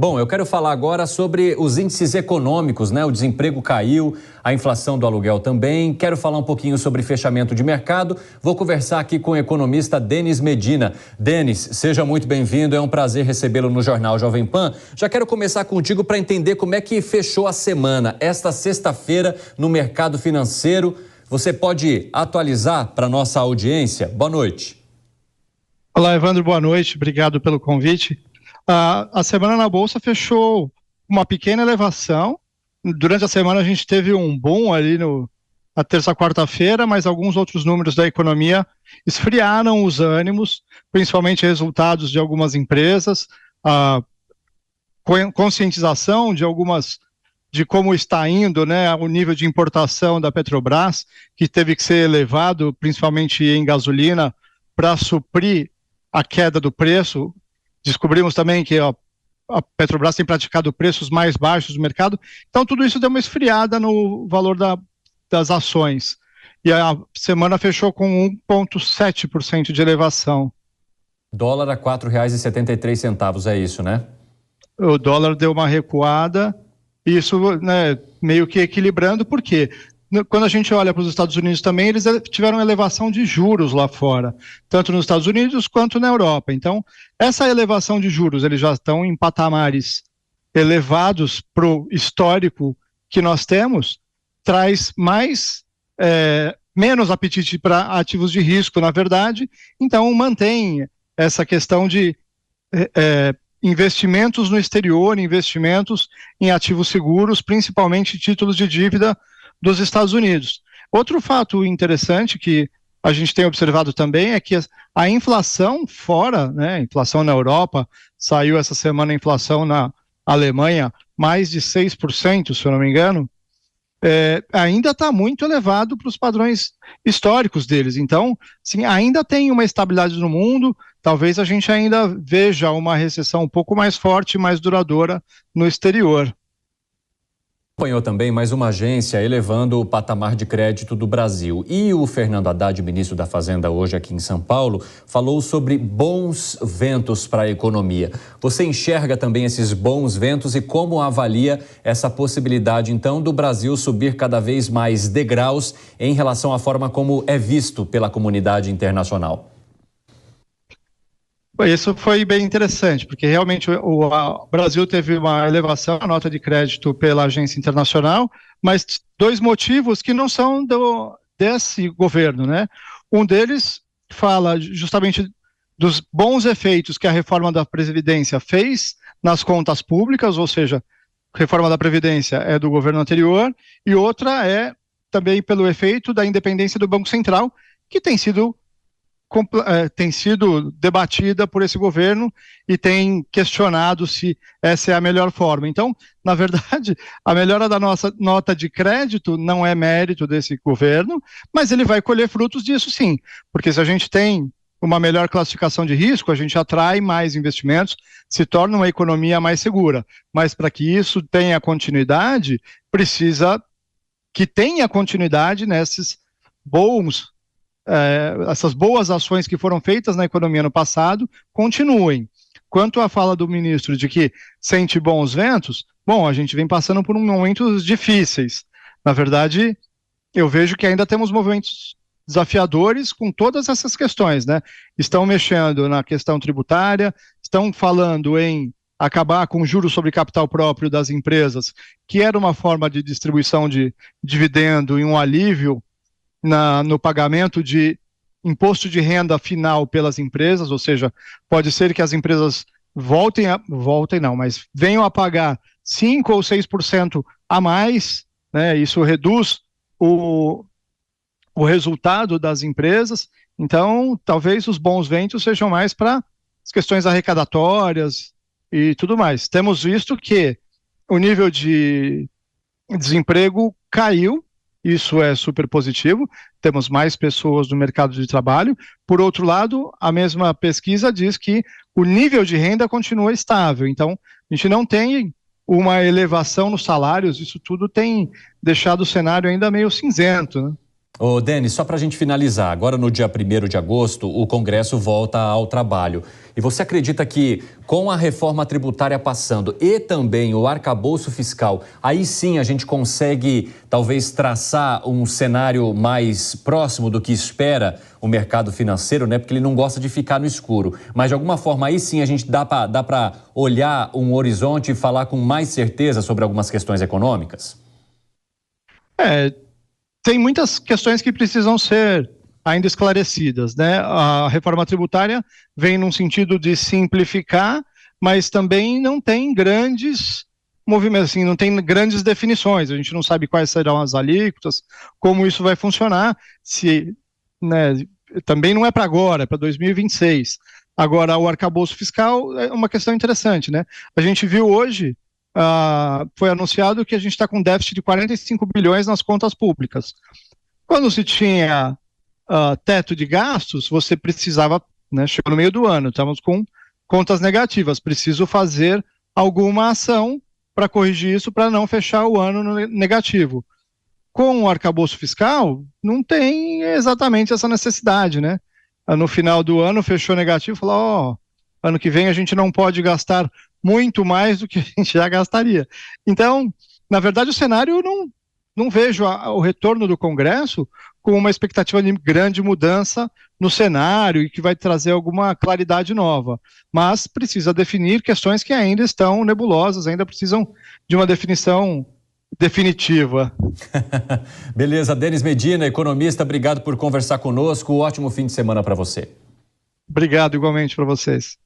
Bom, eu quero falar agora sobre os índices econômicos, né? O desemprego caiu, a inflação do aluguel também. Quero falar um pouquinho sobre fechamento de mercado. Vou conversar aqui com o economista Denis Medina. Denis, seja muito bem-vindo. É um prazer recebê-lo no Jornal Jovem Pan. Já quero começar contigo para entender como é que fechou a semana, esta sexta-feira, no mercado financeiro. Você pode atualizar para a nossa audiência? Boa noite. Olá, Evandro, boa noite. Obrigado pelo convite. A semana na Bolsa fechou uma pequena elevação. Durante a semana a gente teve um boom ali na terça, quarta-feira, mas alguns outros números da economia esfriaram os ânimos, principalmente resultados de algumas empresas, a conscientização de como está indo, né, o nível de importação da Petrobras, que teve que ser elevado, principalmente em gasolina, para suprir a queda do preço. Descobrimos também que a Petrobras tem praticado preços mais baixos do mercado, então tudo isso deu uma esfriada no valor das ações. E a semana fechou com 1,7% de elevação. Dólar a R$ 4,73, é isso, né? O dólar deu uma recuada, isso, né, meio que equilibrando, por quê? Quando a gente olha para os Estados Unidos também, eles tiveram elevação de juros lá fora, tanto nos Estados Unidos quanto na Europa. Então, essa elevação de juros, eles já estão em patamares elevados para o histórico que nós temos, traz menos apetite para ativos de risco, na verdade. Então, mantém essa questão de investimentos no exterior, investimentos em ativos seguros, principalmente títulos de dívida dos Estados Unidos. Outro fato interessante que a gente tem observado também é que a inflação fora, né, a inflação na Europa, saiu essa semana a inflação na Alemanha, mais de 6%, se eu não me engano, ainda está muito elevado para os padrões históricos deles. Então, sim, ainda tem uma estabilidade no mundo, talvez a gente ainda veja uma recessão um pouco mais forte, mais duradoura no exterior. Acompanhou também mais uma agência elevando o patamar de crédito do Brasil. E o Fernando Haddad, ministro da Fazenda, hoje aqui em São Paulo, falou sobre bons ventos para a economia. Você enxerga também esses bons ventos e como avalia essa possibilidade, então, do Brasil subir cada vez mais degraus em relação à forma como é visto pela comunidade internacional? Isso foi bem interessante, porque realmente o Brasil teve uma elevação na nota de crédito pela agência internacional, mas dois motivos que não são desse governo, né? Um deles fala justamente dos bons efeitos que a reforma da Previdência fez nas contas públicas, ou seja, a reforma da Previdência é do governo anterior, e outra é também pelo efeito da independência do Banco Central, que tem sido debatida por esse governo e tem questionado se essa é a melhor forma. Então, na verdade, a melhora da nossa nota de crédito não é mérito desse governo, mas ele vai colher frutos disso sim, porque se a gente tem uma melhor classificação de risco, a gente atrai mais investimentos, se torna uma economia mais segura. Mas para que isso tenha continuidade, precisa que tenha continuidade nesses bons essas boas ações que foram feitas na economia no passado continuem. Quanto à fala do ministro de que sente bons ventos, bom, a gente vem passando por momentos difíceis. Na verdade, eu vejo que ainda temos movimentos desafiadores com todas essas questões, né? Estão mexendo na questão tributária, estão falando em acabar com juros sobre capital próprio das empresas, que era uma forma de distribuição de dividendo e um alívio no pagamento de imposto de renda final pelas empresas, ou seja, pode ser que as empresas mas venham a pagar 5 ou 6% a mais, né? Isso reduz o resultado das empresas. Então, talvez os bons ventos sejam mais para as questões arrecadatórias e tudo mais. Temos visto que o nível de desemprego caiu. Isso é super positivo, temos mais pessoas no mercado de trabalho. Por outro lado, a mesma pesquisa diz que o nível de renda continua estável. Então, a gente não tem uma elevação nos salários, isso tudo tem deixado o cenário ainda meio cinzento, né? Ô, Denis, só para a gente finalizar, agora no dia 1º de agosto, o Congresso volta ao trabalho. E você acredita que com a reforma tributária passando e também o arcabouço fiscal, aí sim a gente consegue talvez traçar um cenário mais próximo do que espera o mercado financeiro, né? Porque ele não gosta de ficar no escuro. Mas de alguma forma aí sim a gente dá para olhar um horizonte e falar com mais certeza sobre algumas questões econômicas? Tem muitas questões que precisam ser ainda esclarecidas, né? A reforma tributária vem num sentido de simplificar, mas também não tem grandes movimentos, assim, não tem grandes definições. A gente não sabe quais serão as alíquotas, como isso vai funcionar, se, né, também não é para agora, é para 2026. Agora, o arcabouço fiscal é uma questão interessante, né? A gente viu hoje, foi anunciado que a gente está com déficit de 45 bilhões nas contas públicas. Quando se tinha teto de gastos, você precisava, né, chegou no meio do ano, estamos com contas negativas, preciso fazer alguma ação para corrigir isso, para não fechar o ano no negativo. Com o arcabouço fiscal, não tem exatamente essa necessidade, né? No final do ano, fechou negativo, falou, ano que vem a gente não pode gastar muito mais do que a gente já gastaria. Então, na verdade, o cenário não vejo o retorno do Congresso com uma expectativa de grande mudança no cenário e que vai trazer alguma claridade nova. Mas precisa definir questões que ainda estão nebulosas, ainda precisam de uma definição definitiva. Beleza, Denis Medina, economista, obrigado por conversar conosco. Ótimo fim de semana para você. Obrigado igualmente para vocês.